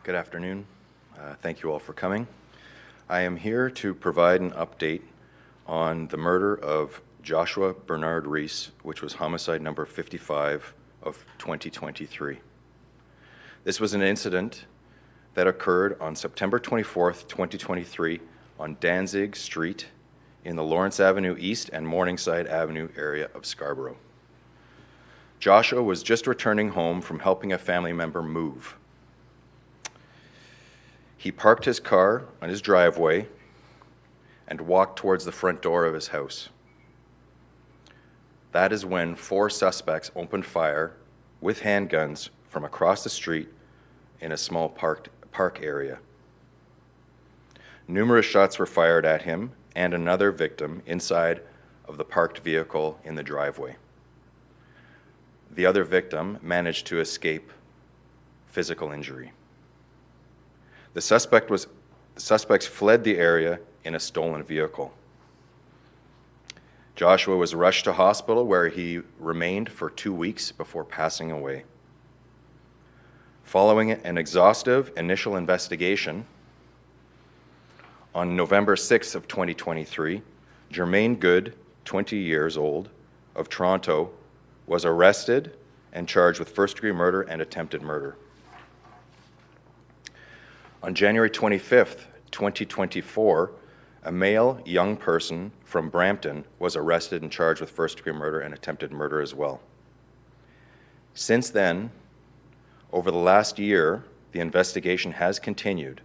Good afternoon. Thank you all for coming. I am here to provide an update on the murder of Joshua Bernard-Reis, which was homicide number 55 of 2023. This was an incident that occurred on September 24th, 2023 on Danzig Street in the Lawrence Avenue East and Morningside Avenue area of Scarborough. Joshua was just returning home from helping a family member move. He parked his car on his driveway and walked towards the front door of his house. That is when 4 suspects opened fire with handguns from across the street in a small park area. Numerous shots were fired at him and another victim inside of the parked vehicle in the driveway. The other victim managed to escape physical injury. The suspects fled the area in a stolen vehicle. Joshua was rushed to hospital where he remained for 2 weeks before passing away. Following an exhaustive initial investigation, on November 6th of 2023, Jermaine Good, 20 years old, of Toronto, was arrested and charged with first-degree murder and attempted murder. On January 25th, 2024, a male young person from Brampton was arrested and charged with first-degree murder and attempted murder as well. Since then, over the last year, the investigation has continued,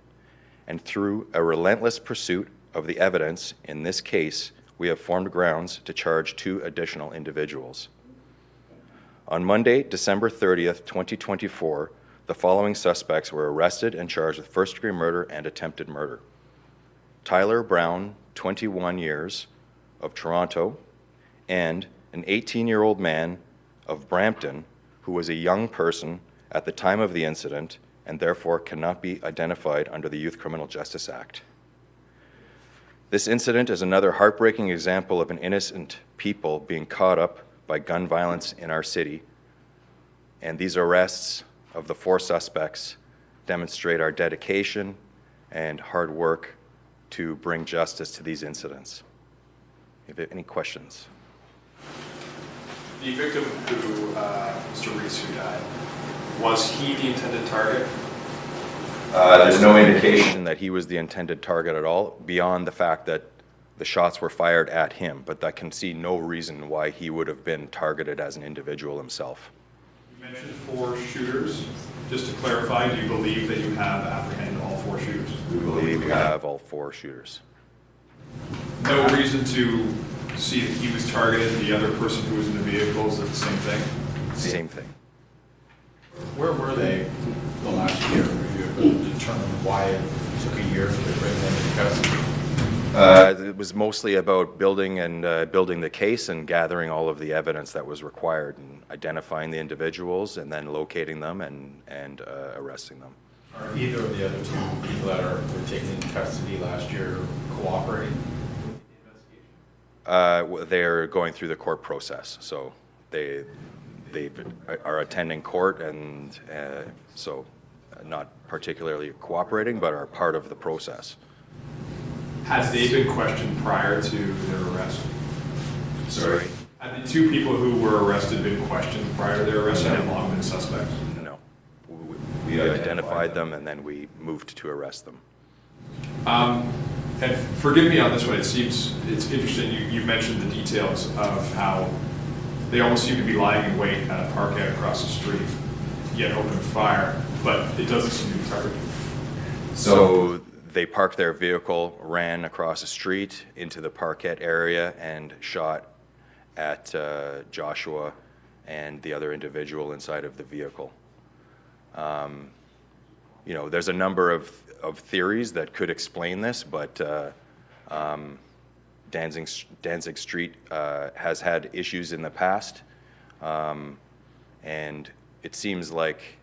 and through a relentless pursuit of the evidence in this case, we have formed grounds to charge 2 additional individuals. On Monday, December 30th, 2024, the following suspects were arrested and charged with first-degree murder and attempted murder. Tyler Brown, 21 years, of Toronto, and an 18-year-old man of Brampton who was a young person at the time of the incident and therefore cannot be identified under the Youth Criminal Justice Act. This incident is another heartbreaking example of an innocent people being caught up by gun violence in our city, and these arrests of the 4 suspects demonstrate our dedication and hard work to bring justice to these incidents. If you have any questions? The victim who, Mr. Reis, who died, was he the intended target? There's no indication that he was the intended target at all, beyond the fact that the shots were fired at him, but I can see no reason why he would have been targeted as an individual himself. You mentioned 4 shooters. Just to clarify, do you believe that you have apprehended all 4 shooters? We believe we have all 4 shooters. No reason to see that he was targeted, the other person who was in the vehicle, is it the same thing? Same thing. Where were they the last year? Were you able to determine why it took a year for the bring them into custody? It was mostly about building the case and gathering all of the evidence that was required and identifying the individuals and then locating them and arresting them. Are either of the other 2 people that were taken into custody last year cooperating with the investigation? They're going through the court process, so they are attending court and so not particularly cooperating, but are part of the process. Has they been questioned prior to their arrest? Sorry? Have the 2 people who were arrested been questioned prior to their arrest and have long been suspects? No. We identified them and then we moved to arrest them. And forgive me on this one, it's interesting, you mentioned the details of how they almost seem to be lying in wait at a parkade across the street, yet open fire, but it doesn't seem to be targeted. So they parked their vehicle, ran across the street into the parkette area, and shot at Joshua and the other individual inside of the vehicle. There's a number of theories that could explain this, but Danzig Street has had issues in the past, and it seems like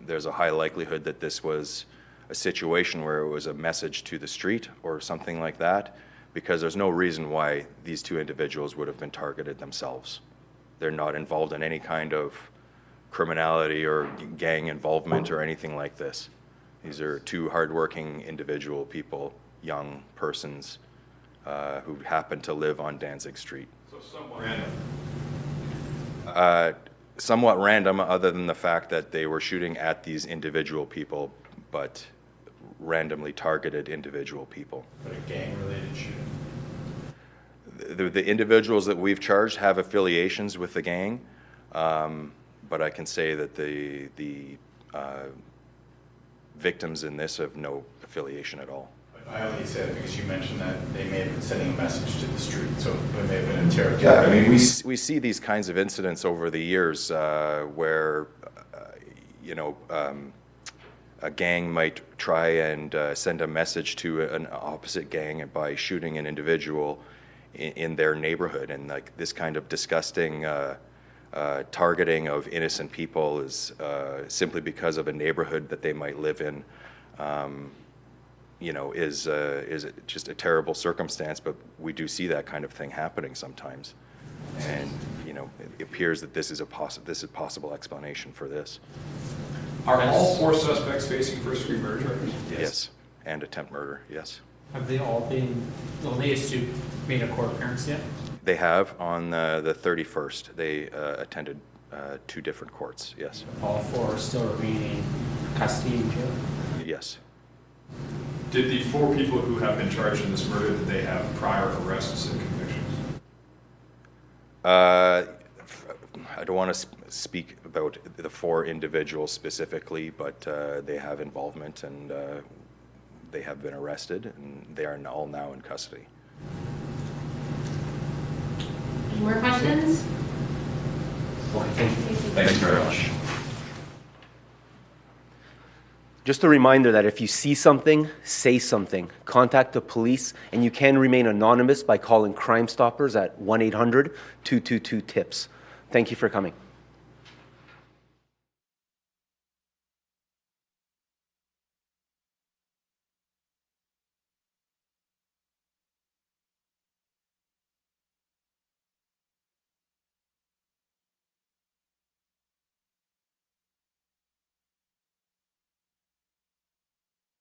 there's a high likelihood that this was a situation where it was a message to the street or something like that, because there's no reason why these 2 individuals would have been targeted themselves. They're not involved in any kind of criminality or gang involvement or anything like this. These are two hardworking individual people, young persons, who happen to live on Danzig Street. So somewhat random. Somewhat random, other than the fact that they were shooting at these individual people, but randomly targeted individual people. But a gang-related shooting? The individuals that we've charged have affiliations with the gang, but I can say that the victims in this have no affiliation at all. I only said it because you mentioned that they may have been sending a message to the street, so it may have been interrogated. Yeah, I mean, we see these kinds of incidents over the years where, a gang might try and send a message to an opposite gang by shooting an individual in their neighborhood, and like this kind of disgusting targeting of innocent people is simply because of a neighborhood that they might live in. Is just a terrible circumstance, but we do see that kind of thing happening sometimes, and it appears that this is a possible explanation for this. Are all four suspects facing first-degree murder charges? Yes, and attempt murder. Yes. Have they all been, well, they made a court appearance yet? They have on the 31st. They attended two different courts. Yes. All four are still remaining in custody in jail? Yes. Did the four people who have been charged in this murder, did they have prior arrests and convictions? I don't want to speak about the four individuals specifically, but they have involvement, and they have been arrested, and they are all now in custody. Any more questions? Okay, thank you. Thank you very much. Just a reminder that if you see something, say something. Contact the police, and you can remain anonymous by calling Crime Stoppers at 1-800-222-TIPS. Thank you for coming.